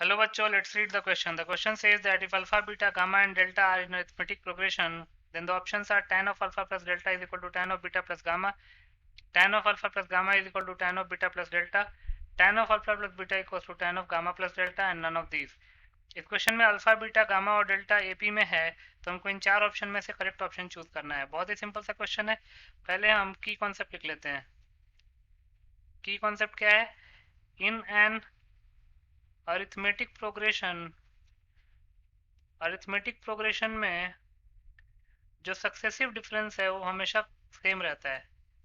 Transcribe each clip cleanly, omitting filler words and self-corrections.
Hello bachcho, let's read the question. The question says that if alpha, beta, gamma and delta are in arithmetic progression, then the options are tan of alpha plus delta is equal to tan of beta plus gamma, tan of alpha plus gamma is equal to tan of beta plus delta, tan of alpha plus beta equals to tan of gamma plus delta and none of these. इस question में alpha beta gamma और delta AP में है, तो हमको इन चार option में से करेक्ट ऑप्शन चूज करना है। बहुत ही सिंपल सा क्वेश्चन है। पहले हम की कॉन्सेप्ट लिख लेते हैं। की कॉन्सेप्ट क्या है? इन एन अरिथमेटिक प्रोग्रेशन में जो सक्सेसिव डिफरेंस है वो हमेशा सेम रहता है।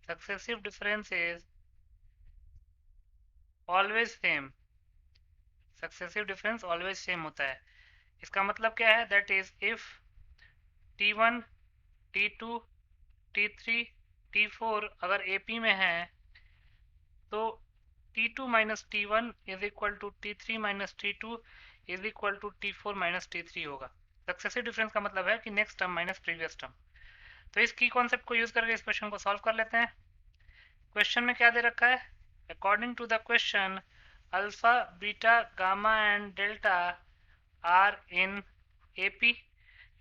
Successive difference is always same. Successive difference always same होता है। इसका मतलब क्या है? That is if T1, T2, T3, T4 अगर AP में है तो T2 minus T1 is equal to T3 minus T2 is equal to T4 minus T3 होगा। सक्सेसिव डिफरेंस का मतलब है कि next term minus previous term. तो इस की कॉन्सेप्ट को यूज करके इस क्वेश्चन को सॉल्व कर लेते हैं। क्वेश्चन में क्या दे रखा है? According to the question alpha beta gamma and delta are in AP.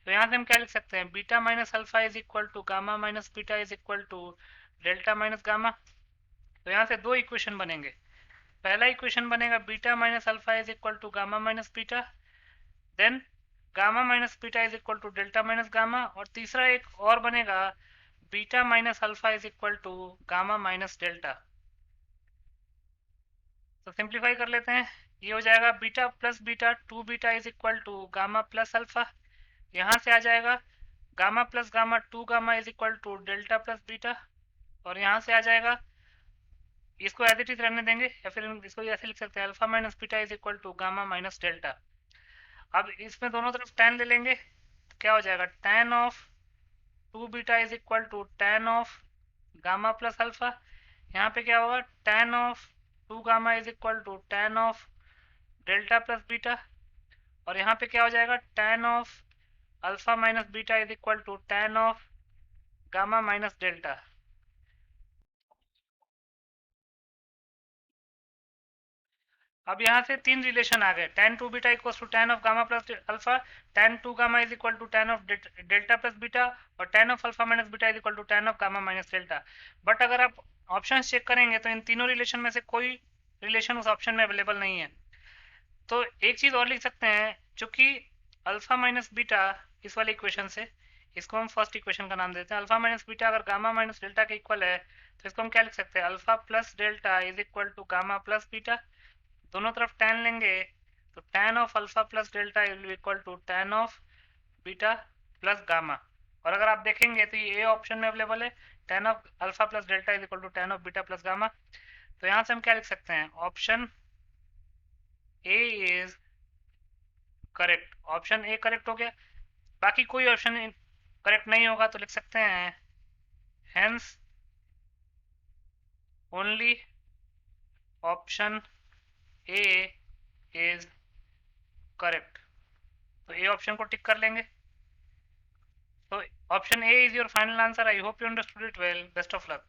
तो यहाँ से हम क्या लिख सकते हैं? Beta minus alpha is equal to gamma minus beta is equal to delta minus gamma. तो यहाँ से दो इक्वेशन बनेंगे। पहला इक्वेशन बनेगा beta minus alpha is equal to gamma minus beta, then gamma minus beta is equal to delta minus gamma, और तीसरा एक और बनेगा beta minus alpha is equal to gamma minus delta. तो सिंप्लीफाई कर लेते हैं। ये हो जाएगा beta plus beta, two beta is equal to gamma plus alpha. यहाँ से आ जाएगा gamma plus gamma, two gamma is equal to delta plus beta, और यहाँ से आ जाएगा, इसको एज इट इज रहने देंगे या फिर इसको ऐसे लिख सकते हैं alpha minus beta is equal to gamma minus delta. अब इसमें दोनों तरफ tan ले लेंगे तो क्या हो जाएगा? tan of two beta is equal to tan of gamma plus alpha. यहाँ पे क्या होगा? tan of two gamma is equal to tan of delta plus beta, और यहाँ पे क्या हो जाएगा? tan of alpha minus beta is equal to tan of gamma minus delta. अब यहाँ से तीन रिलेशन आ गए। tan two beta equal to tan of gamma plus alpha, tan two gamma is equal to tan of delta plus beta, और tan of alpha minus beta is equal to tan of gamma minus delta. But अगर आप option check करेंगे तो इन तीनों relation में से कोई relation उस ऑप्शन में अवेलेबल नहीं है। तो एक चीज और लिख सकते हैं, चूंकि अल्फा माइनस बीटा इस वाले इक्वेशन से, इसको हम फर्स्ट इक्वेशन का नाम देते हैं। अल्फा माइनस बीटा अगर गामा माइनस डेल्टा के इक्वल है तो इसको हम क्या लिख सकते हैं? Alpha plus delta is equal to gamma plus beta. दोनों तरफ tan लेंगे तो tan of alpha plus delta will be equal to tan of beta plus gamma. और अगर आप देखेंगे तो ये ऑप्शन में अवेलेबल है, tan of alpha plus delta is equal to tan of beta plus gamma. तो यहाँ से हम क्या लिख सकते हैं? Option A is correct. Option A correct हो गया। बाकी कोई ऑप्शन करेक्ट नहीं होगा तो लिख सकते हैं hence only option A is correct. तो ए ऑप्शन को टिक कर लेंगे। So option A is your final answer. I hope you understood it well. Best of luck.